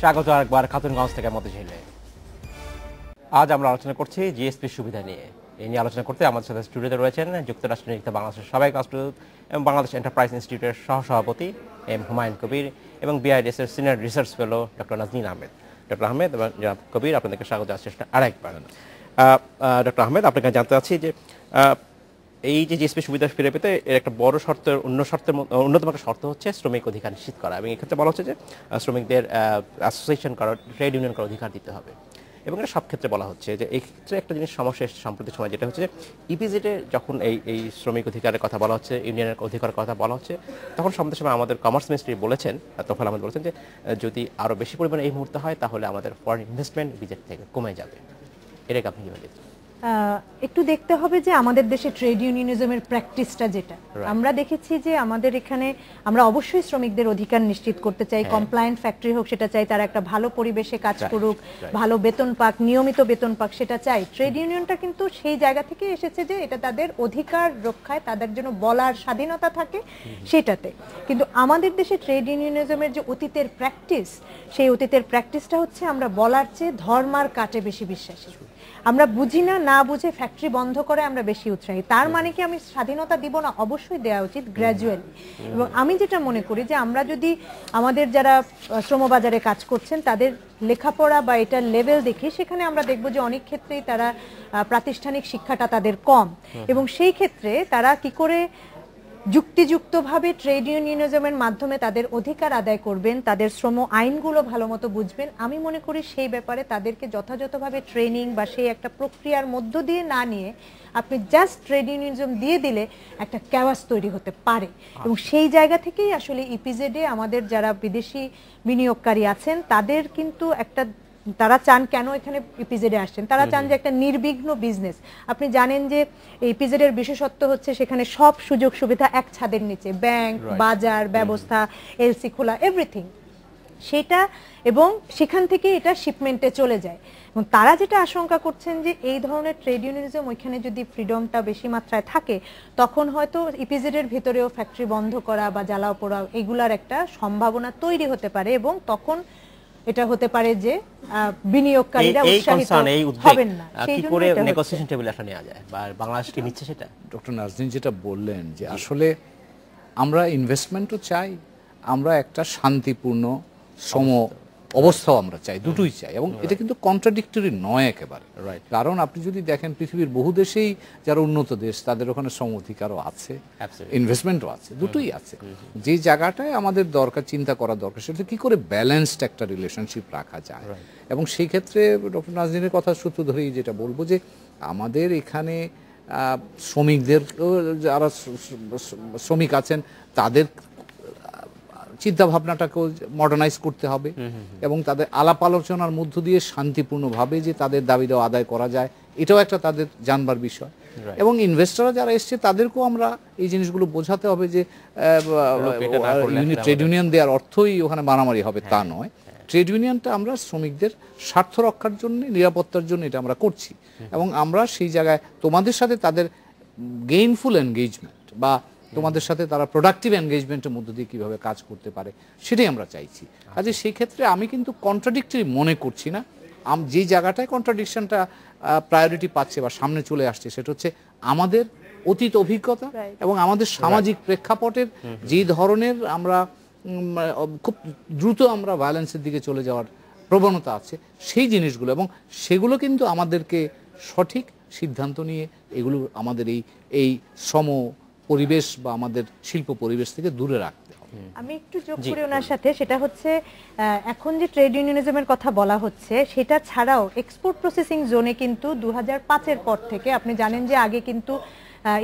স্বাগত আরেকবার খাতুনগঞ্জ থেকে মতিঝিলে। আজ আমরা আলোচনা করছি জিএসপি সুবিধা নিয়ে। এই নিয়ে আলোচনা করতে আমাদের সাথে স্টুডিওতে রয়েছেন যুক্তরাষ্ট্র নিযুক্ত বাংলাদেশের সাবেক রাষ্ট্রদূত এবং বাংলাদেশ এন্টারপ্রাইজ ইনস্টিটিউটের সহসভাপতি এম হুমায়ুন কবির এবং বিআইডিএস এর senior research fellow doctor Naznin Ahmed. Doctor Ahmed এবং জনাব কবির, আপনাদেরকে স্বাগত জানাচ্ছি আরেকবার। ডক্টর আহমেদ, আপনাকে জানতে চাচ্ছি যে এই যে জিএসপি সুবিধা ফিরে পেতে এর একটা বড় শর্তের অন্যতম একটা শর্ত হচ্ছে শ্রমিক অধিকার নিশ্চিত করা, এবং এক্ষেত্রে বলা হচ্ছে যে শ্রমিকদের অ্যাসোসিয়েশন করার, ট্রেড ইউনিয়ন করার অধিকার দিতে হবে। এবং এটা সব ক্ষেত্রে বলা হচ্ছে যে এই ক্ষেত্রে একটা জিনিস সমস্যা এসেছে সাম্প্রতিক সময়, যেটা হচ্ছে যে ইপিজেডে যখন এই শ্রমিক অধিকারের কথা বলা হচ্ছে, ইউনিয়নের অধিকারের কথা বলা হচ্ছে, তখন সাম্প্রতিক সময় আমাদের কমার্স মিনিস্ট্রি বলেছেন, তোফায়েল আহমেদ বলেছেন যে যদি আরও বেশি পরিমাণে এই মুহূর্তে হয় তাহলে আমাদের ফরেন ইনভেস্টমেন্ট ইপিজেড থেকে কমে যাবে। এটাকে আপনি কীভাবে দেখছেন? একটু দেখতে হবে যে আমাদের দেশে ট্রেড ইউনিয়নিজমের প্র্যাকটিসটা যেটা আমরা দেখেছি যে আমাদের এখানে আমরা অবশ্যই শ্রমিকদের অধিকার নিশ্চিত করতে চাই, কমপ্লায়েন্ট ফ্যাক্টরি হোক সেটা চাই, তারা একটা ভালো পরিবেশে কাজ করুক, ভালো বেতন পাক, নিয়মিত বেতন পাক, সেটা চাই। ট্রেড ইউনিয়নটা কিন্তু সেই জায়গা থেকে এসেছে যে এটা তাদের অধিকার রক্ষায়, তাদের জন্য বলার স্বাধীনতা থাকে সেটাতে। কিন্তু আমাদের দেশে ট্রেড ইউনিয়নিজমের যে অতীতের প্র্যাকটিস, সেই অতীতের প্র্যাকটিসটা হচ্ছে আমরা বলার চেয়ে ধর্মার কাটে বেশি বিশ্বাসী। আমরা বুঝি না বুঝে ফ্যাক্টরি বন্ধ করে আমরা বেশি উৎসাহী। তার মানে কি আমি স্বাধীনতা দিব না? অবশ্যই দেওয়া উচিত গ্র্যাজুয়ালি। এবং আমি যেটা মনে করি যে আমরা যদি আমাদের যারা শ্রমবাজারে কাজ করছেন তাদের লেখাপড়া বা এটার লেভেল দেখি, সেখানে আমরা দেখব যে অনেক ক্ষেত্রেই তারা প্রাতিষ্ঠানিক শিক্ষাটা তাদের কম, এবং সেই ক্ষেত্রে তারা কি করে যুক্তিযুক্তভাবে ট্রেড ইউনিয়নিজমের মাধ্যমে তাদের অধিকার আদায় করবেন, তাদের শ্রম আইনগুলো ভালো মতো বুঝবেন, আমি মনে করি সেই ব্যাপারে তাদেরকে যথাযথভাবে ট্রেনিং বা সেই একটা প্রক্রিয়ার মধ্য দিয়ে না নিয়ে আপনি জাস্ট ট্রেড ইউনিয়নিজম দিয়ে দিলে একটা ক্যাওয়াস তৈরি হতে পারে। এবং সেই জায়গা থেকেই আসলে ইপিজেডে আমাদের যারা বিদেশি বিনিয়োগকারী আছেন তাদের কিন্তু একটা, তারা চান কেন এখানে ইপিজেডে আসছেন, তারা চান যে একটা নির্বিঘ্ন বিজনেস। আপনি জানেন যে ইপিজেডের বিশেষত্ব হচ্ছে সেখানে সব সুযোগ সুবিধা এক ছাদের নিচে, ব্যাংক, বাজার ব্যবস্থা, এলসি খোলা, এভরিথিং সেটা, এবং সেখান থেকে এটা শিপমেন্টে চলে যায়। এবং তারা যেটা আশঙ্কা করছেন যে এই ধরনের ট্রেড ইউনিয়নিজম ওইখানে যদি ফ্রিডমটা বেশি মাত্রায় থাকে, তখন হয়তো ইপিজেডের ভিতরেও ফ্যাক্টরি বন্ধ করা বা জ্বালাও পোড়া এগুলার একটা সম্ভাবনা তৈরি হতে পারে, এবং তখন এটা হতে পারে যে বিনিয়োগকারীরা উৎসাহিত হবেন না। কি করে নেগোসিয়েশন টেবিলে আসা নেওয়া যায় বা বাংলাদেশ কি নিচ্ছে সেটা? ডক্টর নাজনীন যেটা বললেন যে আসলে আমরা ইনভেস্টমেন্টও চাই, আমরা একটা শান্তিপূর্ণ সম অবস্থাও আমরা চাই, দুটোই চাই, এবং এটা কিন্তু কন্ট্রাডিক্টরি নয় একেবারে। কারণ আপনি যদি দেখেন পৃথিবীর বহু দেশেই যারা উন্নত দেশ তাদের ওখানে শ্রম অধিকারও আছে, ইনভেস্টমেন্টও আছে, দুটোই আছে। যে জায়গাটায় আমাদের দরকার, চিন্তা করা দরকার, সেটা কি করে ব্যালেন্সড একটা রিলেশনশিপ রাখা যায়। এবং সেই ক্ষেত্রে ডক্টর নাজনীনের কথা সূত্র ধরেই যেটা বলবো যে আমাদের এখানে শ্রমিকদের, যারা শ্রমিক আছেন তাদের চিন্তা ভাবনাটাকেও মডার্নাইজ করতে হবে, এবং তাদের আলাপ আলোচনার মধ্য দিয়ে শান্তিপূর্ণভাবে যে তাদের দাবি দেওয়া আদায় করা যায়, এটাও একটা তাদের জানবার বিষয়। এবং ইনভেস্টররা যারা এসছে তাদেরকেও আমরা এই জিনিসগুলো বোঝাতে হবে যে ট্রেড ইউনিয়ন দেওয়ার অর্থই ওখানে মারামারি হবে তা নয়। ট্রেড ইউনিয়নটা আমরা শ্রমিকদের স্বার্থ রক্ষার জন্য, নিরাপত্তার জন্য এটা আমরা করছি, এবং আমরা সেই জায়গায় তোমাদের সাথে তাদের গেইনফুল এনগেজমেন্ট বা তোমাদের সাথে তারা প্রোডাক্টিভ এনগেজমেন্টের মধ্য দিয়ে কীভাবে কাজ করতে পারে সেটাই আমরা চাইছি। কাজে সেই ক্ষেত্রে আমি কিন্তু কন্ট্রাডিক্টরি মনে করছি না। যেই জায়গাটায় কন্ট্রাডিকশনটা প্রায়োরিটি পাচ্ছে বা সামনে চলে আসছে সেটা হচ্ছে আমাদের অতীত অভিজ্ঞতা এবং আমাদের সামাজিক প্রেক্ষাপটের যেই ধরনের আমরা খুব দ্রুত আমরা ভায়োলেন্সের দিকে চলে যাওয়ার প্রবণতা আছে সেই জিনিসগুলো, এবং সেগুলো কিন্তু আমাদেরকে সঠিক সিদ্ধান্ত নিয়ে এগুলো আমাদের এই শ্রম পরিবেশ বা আমাদের শিল্প পরিবেশ থেকে দূরে রাখতে হবে। আমি একটু যোগ করি ওনার সাথে, সেটা হচ্ছে এখন যে ট্রেড ইউনিয়নিজমের কথা বলা হচ্ছে সেটা ছাড়াও এক্সপোর্ট প্রসেসিং জোনে কিন্তু 2005-এর পর থেকে আপনি জানেন যে আগে কিন্তু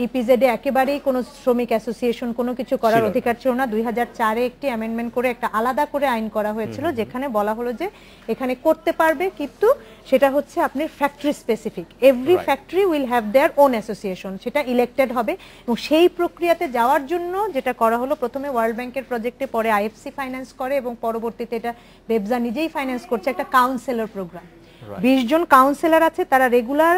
ইপিজেডে একেবারেই কোনো শ্রমিক অ্যাসোসিয়েশন কোনো কিছু করার অধিকার ছিল না। 2004-এ একটি অ্যামেন্ডমেন্ট করে একটা আলাদা করে আইন করা হয়েছিল, যেখানে বলা হলো যে এখানে করতে পারবে, কিন্তু সেটা হচ্ছে আপনি factory specific, every factory will have their own association, সেটা ইলেক্টেড হবে। এবং সেই প্রক্রিয়াতে যাওয়ার জন্য যেটা করা হলো, প্রথমে ওয়ার্ল্ড ব্যাংকের প্রজেক্টে, পরে আইএফসি ফাইন্যান্স করে, এবং পরবর্তীতে এটা বেবজা নিজেই ফাইন্যান্স করছে, একটা কাউন্সিলর প্রোগ্রাম। 20 জন কাউন্সিলর আছে, তারা রেগুলার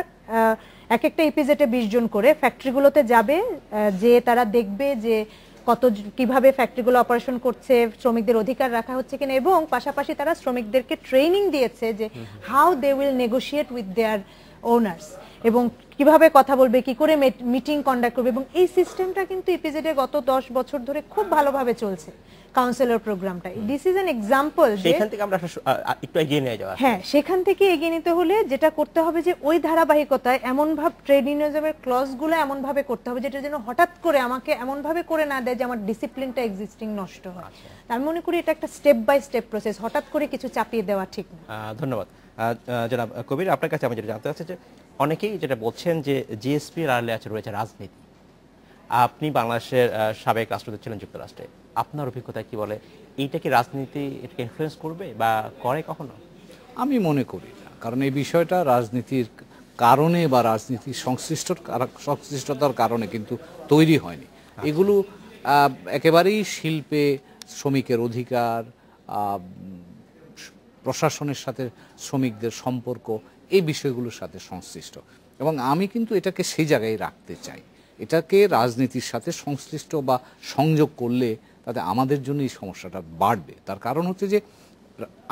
এক একটা ইপিজেডে 20 জন করে ফ্যাক্টরিগুলোতে যাবে, যে তারা দেখবে যে কিভাবে ফ্যাক্টরিগুলো অপারেশন করছে, শ্রমিকদের অধিকার রাখা হচ্ছে কিনা, এবং পাশাপাশি তারা শ্রমিকদেরকে ট্রেনিং দিয়েছে যে how they will negotiate with their owners, এবং কিভাবে কথা বলবে, কি করে মিটিং কন্ডাক্ট করবে। এবং এই সিস্টেমটা কিন্তু ইপিজেডে গত 10 বছর ধরে খুব ভালোভাবে চলছে, কাউন্সিলর প্রোগ্রামটা। দিস ইজ অ্যান এক্সাম্পল যে সেখান থেকে আমরা একটু এগিয়ে নিয়ে যাওয়া। হ্যাঁ, সেখান থেকে এগিয়ে নিতে হলে যেটা করতে হবে যে ওই ধারাবাহিকতায় এমন ভাবে ট্রেড ইউনিয়নিজমের ক্লজগুলো এমন ভাবে করতে হবে যেটা যেন হঠাৎ করে আমাকে এমন ভাবে করে না দেয় যে আমার ডিসিপ্লিনটা এক্সিস্টিং নষ্ট হয়। আমি মনে করি এটা একটা স্টেপ বাই স্টেপ প্রসেস, হঠাৎ করে কিছু চাপিয়ে দেওয়া ঠিক না। ধন্যবাদ জনাব কবির। আপনার কাছে আমি যেটা জানতে চাচ্ছি যে অনেকেই যেটা বলছেন যে জিএসপি আড়ালে রয়েছে রাজনীতি। আপনি বাংলাদেশের সাবেক রাষ্ট্রদূত ছিলেন যুক্তরাষ্ট্রে, আপনার অভিজ্ঞতা কি বলে? এইটা কি রাজনীতি এটাকে ইনফ্লুয়েন্স করবে বা করে কখনো? আমি মনে করি না, কারণ এই বিষয়টা রাজনীতির কারণে বা রাজনীতির সংশ্লিষ্টতার কারণে কিন্তু তৈরি হয়নি। এগুলো একেবারেই শিল্পে শ্রমিকের অধিকার, প্রশাসনের সাথে শ্রমিকদের সম্পর্ক, এই বিষয়গুলোর সাথে সংশ্লিষ্ট, এবং আমি কিন্তু এটাকে সেই জায়গায় রাখতে চাই। এটাকে রাজনীতির সাথে সংশ্লিষ্ট বা সংযোগ করলে তাতে আমাদের জন্য এই সমস্যাটা বাড়বে। তার কারণ হচ্ছে যে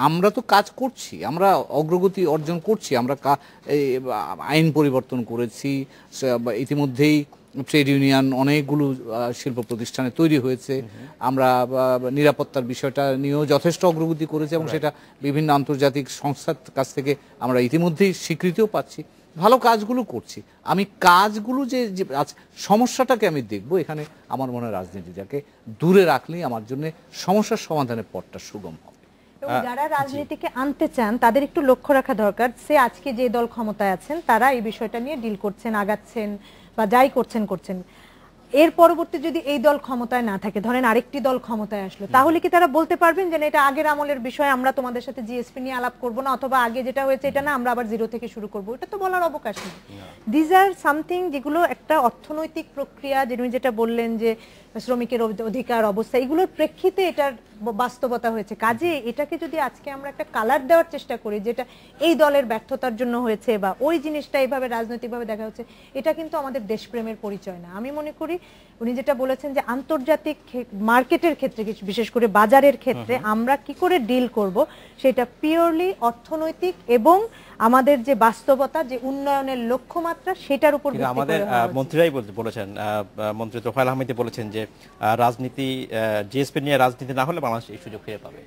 আমরা তো কাজ করছি, আমরা অগ্রগতি অর্জন করছি, আমরা আইন পরিবর্তন করেছি, ইতিমধ্যেই ট্রেড ইউনিয়ন অনেকগুলো শিল্প প্রতিষ্ঠানে তৈরি হয়েছে, আমরা নিরাপত্তার বিষয়টা নিয়েও যথেষ্ট অগ্রগতি করেছি, এবং সেটা বিভিন্ন আন্তর্জাতিক সংস্থার কাছ থেকে আমরা ইতিমধ্যেই স্বীকৃতিও পাচ্ছি, ভালো কাজগুলো করছি। আমি কাজগুলো যে সমস্যাটাকে আমি দেখব, এখানে আমার মনে হয় রাজনীতিটাকে দূরে রাখলেই আমার জন্য সমস্যার সমাধানের পথটা সুগম হবে। যারা রাজনীতিকে আনতে চান তাদের একটু লক্ষ্য রাখা দরকার, সে আজকে যে দল ক্ষমতায় আছেন তারা এই বিষয়টা নিয়ে ডিল করছেন, আগাচ্ছেন বা যাই করছেন, এর পরবর্তী যদি এই দল ক্ষমতায় না থাকে, ধরেন আরেকটি দল ক্ষমতায় আসলো, তাহলে কি তারা বলতে পারবেন যে এটা আগের আমলের বিষয়, আমরা তোমাদের সাথে জিএসপি নিয়ে আলাপ করব না, অথবা আগে যেটা হয়েছে এটা না, আমরা আবার জিরো থেকে শুরু করব? এটা তো বলার অবকাশ নেই। দিজ আর সামথিং যেগুলো একটা অর্থনৈতিক প্রক্রিয়া, যেটা বললেন যে শ্রমিকের অধিকার অবস্থা, এগুলোর প্রেক্ষিতে এটার বাস্তবতা হয়েছে। কাজে এটাকে যদি আজকে আমরা একটা কালার দেওয়ার চেষ্টা করি যেটা এই দলের ব্যর্থতার জন্য হয়েছে বা ওই জিনিসটা এইভাবে রাজনৈতিকভাবে দেখা হচ্ছে, এটা কিন্তু আমাদের দেশপ্রেমের পরিচয় না। আমি মনে করি উনি যেটা বলেছেন যে আন্তর্জাতিক মার্কেটের ক্ষেত্রে, বিশেষ করে বাজারের ক্ষেত্রে আমরা কি করে ডিল করব, সেটা পিওরলি অর্থনৈতিক এবং আমাদের যে বাস্তবতা, যে উন্নয়নের লক্ষ্যমাত্রা, সেটার উপর ভিত্তি করে। আমাদের মন্ত্রীরাই বলেছেন, মন্ত্রী তোফায়েল আহমেদ বলেছেন যে রাজনীতি, জিএসপি নিয়ে রাজনীতি না হলে বাংলাদেশ এই সুযোগ ফিরে পাবে।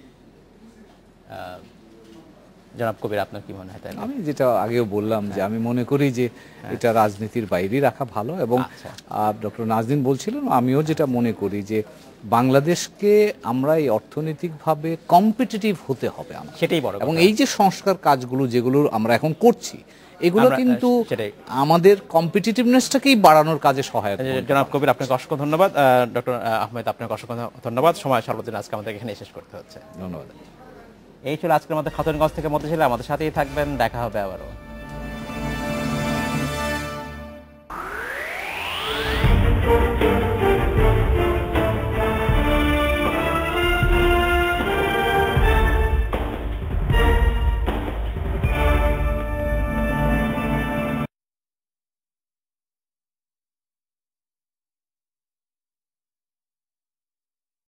জনাব কবির, আপনার কি মনে হয়? আমি যেটা আগেও বললাম যে আমি মনে করি যে এটা রাজনীতির বাইরেই রাখা ভালো, এবং ডক্টর নাজনীন বলছিলেন, আমিও যেটা মনে করি যে বাংলাদেশকে আমরা এই অর্থনৈতিকভাবে কম্পিটিটিভ হতে হবে আমরা, সেটাই বড়। এবং এই যে সংস্কার কাজগুলো যেগুলো আমরা এখন করছি, এগুলো কিন্তু আমাদের কম্পিটিটিভনেসটাকেই বাড়ানোর কাজে সহায়ক। জনাব কবির, আপনাকে অসংখ্য ধন্যবাদ। ডক্টর আহমেদ, আপনাকে অসংখ্য ধন্যবাদ। সময় সর্বদিন আজকে আমাদের এখানে শেষ করতে হচ্ছে। ধন্যবাদ। এই ছিল আজকের আমাদের খাতুনগঞ্জ থেকে মধ্যে ছিল। আমাদের সাথেই থাকবেন, দেখা হবে আবারও।